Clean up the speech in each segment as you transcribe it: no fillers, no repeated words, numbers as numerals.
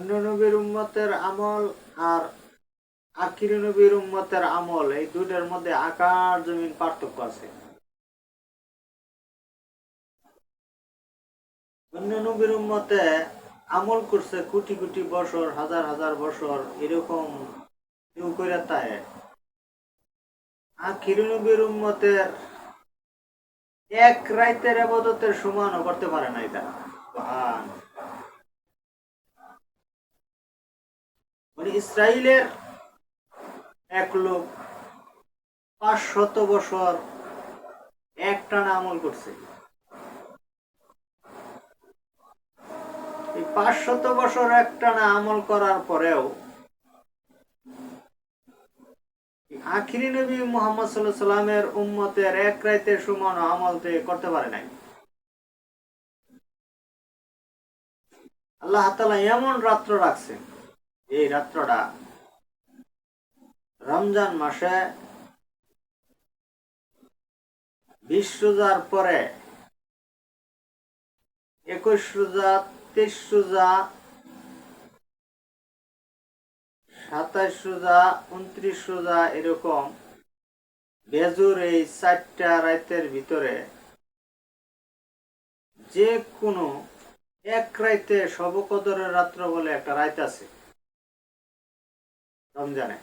অন্য নবীর উম্মতের আমল আর আখিরি নবীর উম্মতের আমল, এই দুইটার মধ্যে আকাশ জমিন পার্থক্য আছে। অন্য নবীর উম্মতে আমল করছে কোটি কোটি বছর, হাজার হাজার বছর, এরকম কেউ করে তাই। আখিরি নবীর উম্মতের এক রাইতের আবাদতের সমানও করতে পারে নাই তারা। মানে ইসরায়েলের এক লোক 500 বছর একটানা আমল করছে। এই 500 বছর একটানা আমল করার পরেও আখিরি নবী মুহাম্মদ সাল্লাল্লাহু আলাইহি সাল্লামের উম্মতের এক রাতের সমান আমল করতে পারে নাই। আল্লাহ তাআলা এমন রাত্র রাখছেন, এই রাত্রটা রমজান মাসে 20 রোজার পরে 21 রোজা, 23 রোজা, 27 রোজা, 29 রোজা, এরকম বেজুর এই 4টা রাতের ভিতরে যে কোনো এক রাইতে শব কদরের রাত্র বলে একটা রাত আছে রমজানে।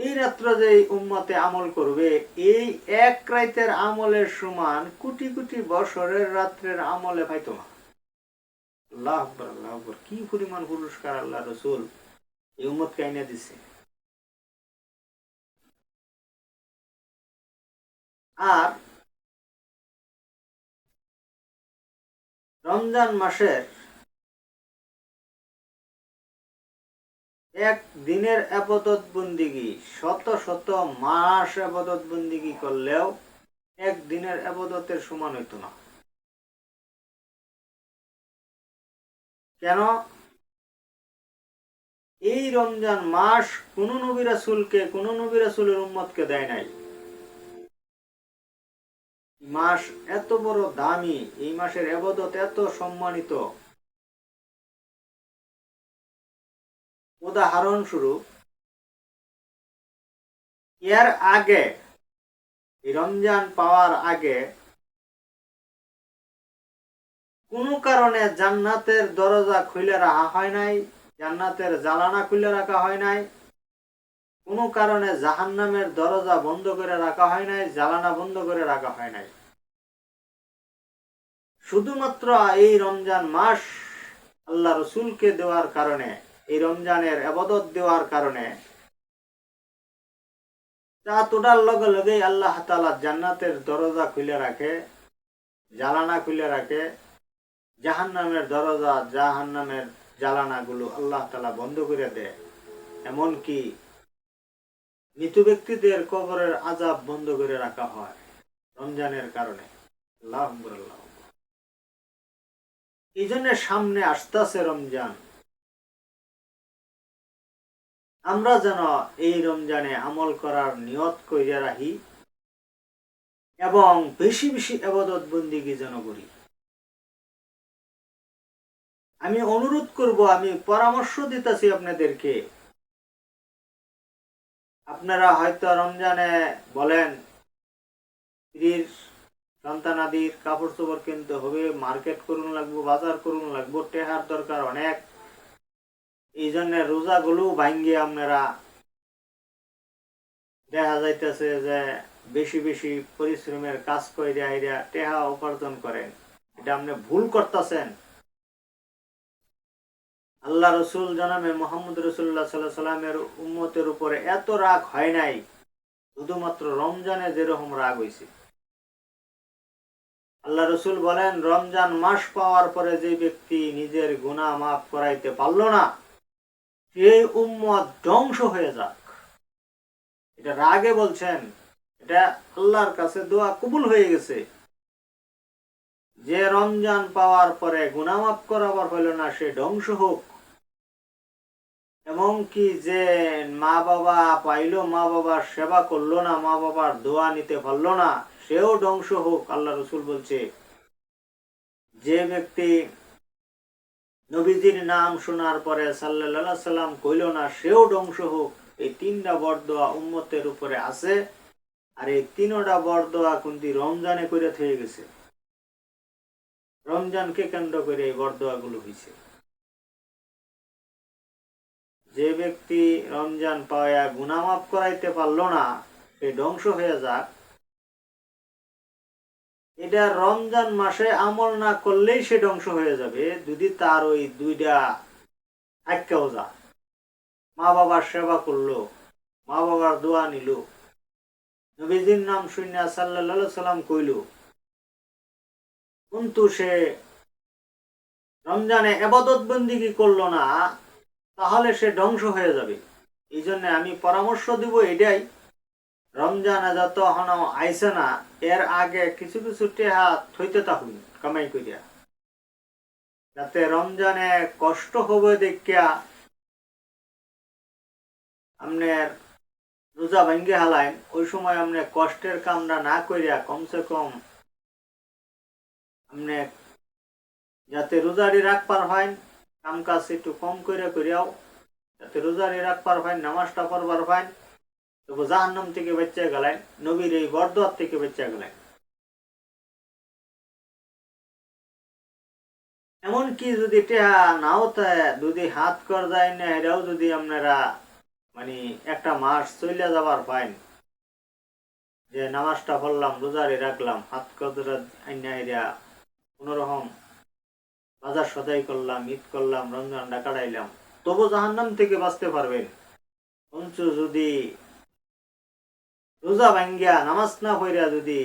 এই রাত্র যে উম্মতে আমল করবে, এই এক রাতের আমলের সমান কোটি কোটি বছরের রাত্রের আমলে পাইতো না। আল্লাহু আকবার, আল্লাহু আকবার, কি পরিমাণ পুরস্কার আল্লাহ রাসূল এই উম্মতকে আইনা দিছে। আর রমজান মাসের এক দিনের আবাদত বন্দিগি শত শত মাস আবাদত বন্দিগি করলেও এক দিনের আবাদতের সমান হইতো না। কেন? এই রমজান মাস কোন নবী রাসূলকে, কোন নবী রাসূলের উম্মতকে দেয় নাই। মাস এত বড় দামি, এই মাসের আবাদত এত সম্মানিত। উদাহরণস্বরূপ, এর আগে, রমজান পাওয়ার আগে কোন কারণে জান্নাতের দরজা খুলে রাখা হয় নাই, জান্নাতের জানালা খুলে রাখা হয় নাই, কোন কারণে জাহান্নামের দরজা বন্ধ করে রাখা হয় নাই, জানালা বন্ধ করে রাখা হয় নাই। শুধুমাত্র এই রমজান মাস আল্লাহ রসুলকে দেওয়ার কারণে, এই রমজানের ইবাদত দেওয়ার কারণে তা তোটার লগে লগেই আল্লাহ তাআলা জান্নাতের দরজা খুলে রাখে, জানালা খুলে রাখে, জাহান্নামের দরজা, জাহান্নামের জানালাগুলো আল্লাহ তাআলা বন্ধ করে দেয়। এমনকি মৃত ব্যক্তিদের কবরের আযাব বন্ধ করে রাখা হয় রমজানের কারণে। আল্লাহু আকবার, আল্লাহু আকবার। এই জন্য সামনে আসতেছে রমজান, আমরা যেন এই রমজানে আমল করার নিয়ত কইরা রাখি এবং বেশি বেশি ইবাদত বন্দেগী যেন করি। আমি অনুরোধ করব, আমি পরামর্শ দিতেছি আপনাদেরকে। আপনারা হয়তো রমজানে বলেন স্ত্রীর, সন্তানাদির কাপড় চোপড় কিনতে হবে, মার্কেট করুন লাগবো, বাজার করুন লাগবো, টেহার দরকার অনেক, এই জন্য রোজাগুলো ভাঙ্গিয়ে আপনারা দেখা যাইতেছে যে বেশি বেশি পরিশ্রমের কাজ করে টেহা উপার্জন করেন। এটা আপনি ভুল করতেছেন। আল্লাহ রসুল জনাবে মোহাম্মদ রসুল্লাহ সাল্লাল্লাহু আলাইহি সাল্লামের উম্মতের উপরে এত রাগ হয় নাই, শুধুমাত্র রমজানে যেরকম রাগ হয়েছে। আল্লাহ রসুল বলেন, রমজান মাস পাওয়ার পরে যে ব্যক্তি নিজের গুনাহ মাফ করাইতে পারল না, সেই উম্মত ধ্বংস হয়ে যাক। এটা রাগে বলছেন, এটা আল্লাহর কাছে দোয়া কবুল হয়ে গেছে। যে রমজান পাওয়ার পরে গুনাহ মাফ করাবার হইল না, সে ধ্বংস হোক। এমনকি যে মা বাবা পাইলো, মা বাবার সেবা করলো না, মা বাবার দোয়া নিতে পারলো না, সেও ধ্বংস হোক। আল্লাহ রসুল বলছে, যে ব্যক্তি নবীজির নাম শোনার পরে সাল্লাল্লাহু আলাইহি সাল্লাম কইল না সেও ধ্বংস হোক। এই তিনটা বরদোয়া উম্মতের উপরে আছে, আর এই তিনটা বরদোয়া কিন্তু রমজানে করে থেকে গেছে। রমজানকে কেন্দ্র করে এই বরদোয়া গুলো হয়েছে। যে ব্যক্তি রমজান পাওয়া গুনাহ মাফ করাইতে পারলো না, সে ধ্বংস হয়ে যাক। এটা রমজান মাসে আমল না করলেই সে ধ্বংস হয়ে যাবে, যদি তার ওই দুইটা আটকেও যা। মা বাবার সেবা করলো, মা বাবার দোয়া নিল, নবীজির নাম শুনিয়া সাল্লাল্লাহু আলাইহি সাল্লাম কইল, কিন্তু সে রমজানে ইবাদত বন্দেগী করলো না, তাহলে সে ধ্বংস হয়ে যাবে। এই জন্য আমি পরামর্শ দিব এটাই, রমজানে যত হন আইসে না, এর আগে কিছু কিছু টেহা থইতে থাকুন কামাই করিয়া, যাতে রমজানে কষ্ট হবে দেখিয়া আপনার রোজা ভাঙ্গে হালাইন। ওই সময় আপনি কষ্টের কামটা না করিয়া কমসে কম আপনি যাতে রোজারি রাখবার হয়, কাম কাজ একটু কম করে করিয়াও যাতে রোজারি রাখবার হয়, নামাজটা পড়বার হয়, তবু জাহান্নাম থেকে বেঁচে গেলেন, নবীর এই বরদোয়ার থেকে বেঁচে গেলেন। এমনকি যদি টেহা নাও থাকে, যদি হাত কর যায় না, এরাও যদি আপনারা মানে একটা মাস চলে যাবার পাইন, যে নামাজটা পড়লাম, রোজারি রাখলাম, হাত কদরা আইনা এরা কোনোরকম বাজার সদাই করলাম, ঈদ করলাম, রমজানটা কাটাইলাম, তবু জাহান্নাম থেকে বাঁচতে পারবেন। অঞ্চু যদি রোজা ভাঙ্গিয়া নামাজ না পড়িয়া যদি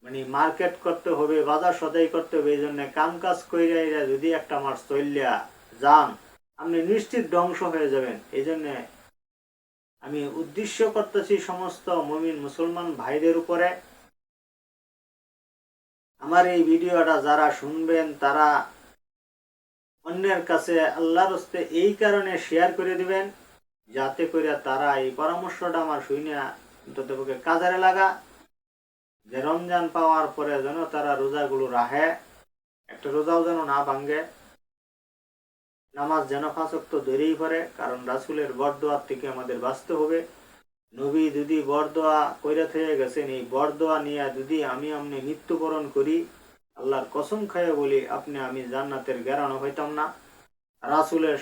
মানে মার্কেট করতে হবে, বাজার সদাই করতে হবে, এই জন্য কাম কাজ কইরা যদি একটা মাস চলিয়া যান, আপনি নিশ্চিত ধ্বংস হয়ে যাবেন। এই জন্য আমি উদ্দেশ্য করতেছি সমস্ত মুমিন মুসলমান ভাইদের উপরে, আমার এই ভিডিওটা যারা শুনবেন তারা অন্যের কাছে আল্লাহর হস্তে এই কারণে শেয়ার করে দিবেন, যাতে করে তারা এই পরামর্শটা আমার শুনিয়া অন্ততপক্ষে কাজে লাগা, যে রমজান পাওয়ার পরে যেন তারা রোজাগুলো রাখে, একটা রোজাও যেন না ভাঙ্গে, নামাজ যেন 5 ওয়াক্ত ধরেই করে, কারণ রাসূলের বরদোয়ার থেকে আমাদের বাঁচতে হবে। নবী যদি বরদোয়া কইরা থেকে গেছেন, এই বরদোয়া নিয়ে যদি আমি আপনি মৃত্যুবরণ করি, আল্লাহর কসম খাইয়া বলি, আপনি আমি জান্নাতের গ্যারান্টি হইতাম না, রাসূলের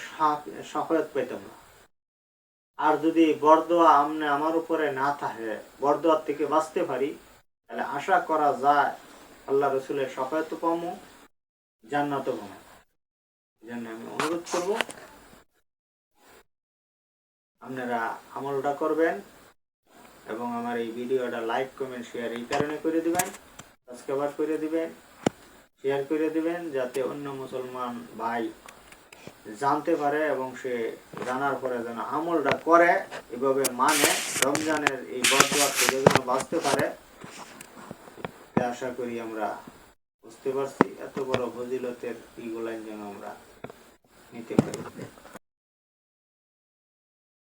শাফায়াত পাইতাম না। আর যদি বরদোয়া আমনে আমার উপরে না থাকে, বরদোয়ার থেকে বাঁচতে পারি, তাহলে আশা করা যায় আল্লাহ রসুলের শাফায়াত পাবো, জান্নাতও পাবো। জন্য আমি অনুরোধ করব আপনারা আমলটা করবেন, এবং আমার এই ভিডিওটা লাইক কমেন্ট শেয়ার এই কারণে করে দিবেন, সাবস্ক্রাইব করে দিবেন, শেয়ার করে দিবেন, যাতে অন্য মুসলমান ভাই জানতে পারে এবং সে জানার পরে যেন আমলটা করে, এভাবে মানে রমজানের এই বরদোয়ার থেকে যেন বাঁচতে পারে। আশা করি আমরা বুঝতে পারছি, এত বড় ফজিলতের এইগুলাই যেন আমরা নিতে পারি।